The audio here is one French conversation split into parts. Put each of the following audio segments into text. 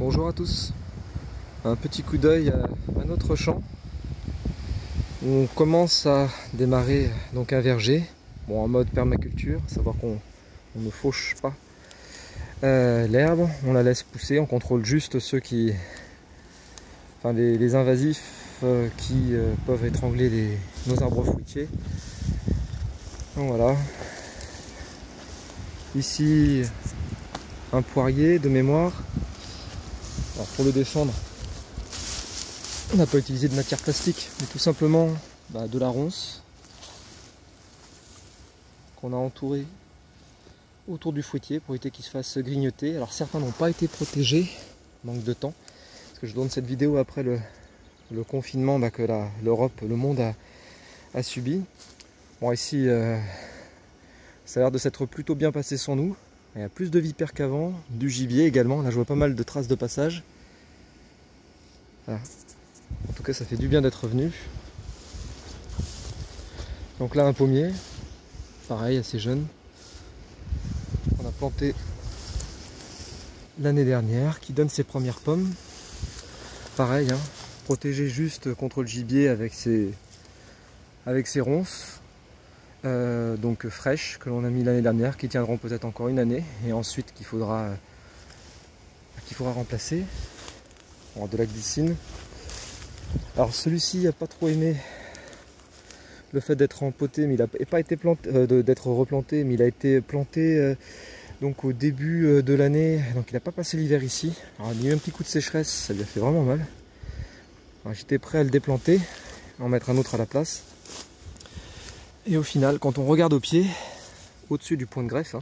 Bonjour à tous. Un petit coup d'œil à notre champ. On commence à démarrer donc un verger, bon, en mode permaculture, à savoir qu'on ne fauche pas l'herbe, on la laisse pousser, on contrôle juste ceux qui, enfin les invasifs qui peuvent étrangler nos arbres fruitiers. Donc voilà. Ici un poirier de mémoire. Alors pour le défendre, on n'a pas utilisé de matière plastique, mais tout simplement de la ronce qu'on a entouré autour du fruitier pour éviter qu'il se fasse grignoter. Alors certains n'ont pas été protégés, manque de temps, parce que je donne cette vidéo après le confinement que l'Europe, le monde a subi. Bon ici, ça a l'air de s'être plutôt bien passé sans nous. Il y a plus de vipères qu'avant, du gibier également. Là je vois pas mal de traces de passage. Voilà. En tout cas ça fait du bien d'être venu. Donc là un pommier, pareil assez jeune. On a planté l'année dernière, qui donne ses premières pommes. Pareil, hein, protégé juste contre le gibier avec ses ronces. Donc fraîches que l'on a mis l'année dernière, qui tiendront peut-être encore une année, et ensuite qu'il faudra remplacer. Alors, de la glycine. Alors celui-ci n'a pas trop aimé le fait d'être empoté, mais il n'a pas été planté, d'être replanté, mais il a été planté donc au début de l'année, donc il n'a pas passé l'hiver ici. Alors il y a eu un petit coup de sécheresse, ça lui a fait vraiment mal. J'étais prêt à le déplanter, en mettre un autre à la place. Et au final, quand on regarde au pied, au-dessus du point de greffe,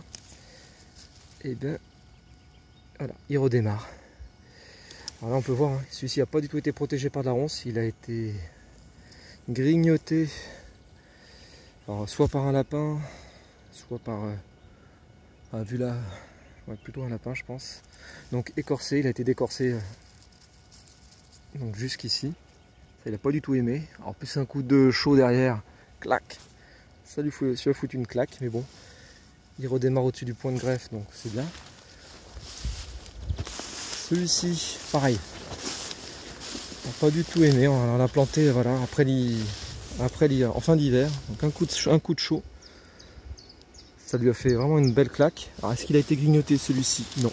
et bien voilà, il redémarre. Alors là on peut voir, hein, celui-ci n'a pas du tout été protégé par de la ronce, il a été grignoté, alors, soit par un lapin, soit par vu là, ouais, plutôt un lapin je pense. Donc écorcé, il a été décorcé donc jusqu'ici. Ça il n'a pas du tout aimé. En plus un coup de chaud derrière, clac. Ça lui a foutu une claque, mais bon, il redémarre au-dessus du point de greffe, donc c'est bien. Celui-ci, pareil, n'a pas du tout aimé. On l'a planté, voilà, en fin d'hiver, donc un coup de chaud. Ça lui a fait vraiment une belle claque. Alors est-ce qu'il a été grignoté celui-ci? Non.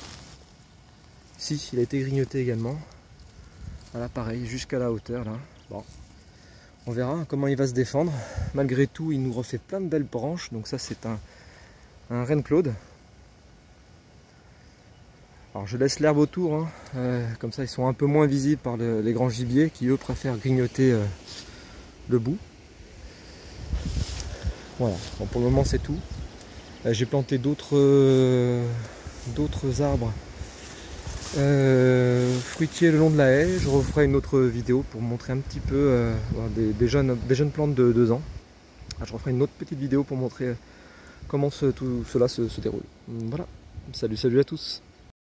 Si, il a été grignoté également. Voilà, pareil, jusqu'à la hauteur là. Bon. On verra comment il va se défendre. Malgré tout, il nous refait plein de belles branches. Donc ça, c'est un Reine Claude. Alors je laisse l'herbe autour. Hein. Comme ça, ils sont un peu moins visibles par les grands gibiers qui, eux, préfèrent grignoter le bout. Voilà. Bon, pour le moment, c'est tout. J'ai planté d'autres arbres fruitiers le long de la haie. Je referai une autre vidéo pour montrer un petit peu des jeunes plantes de 2 ans. Je referai une autre petite vidéo pour montrer comment tout cela se déroule. Voilà, salut à tous.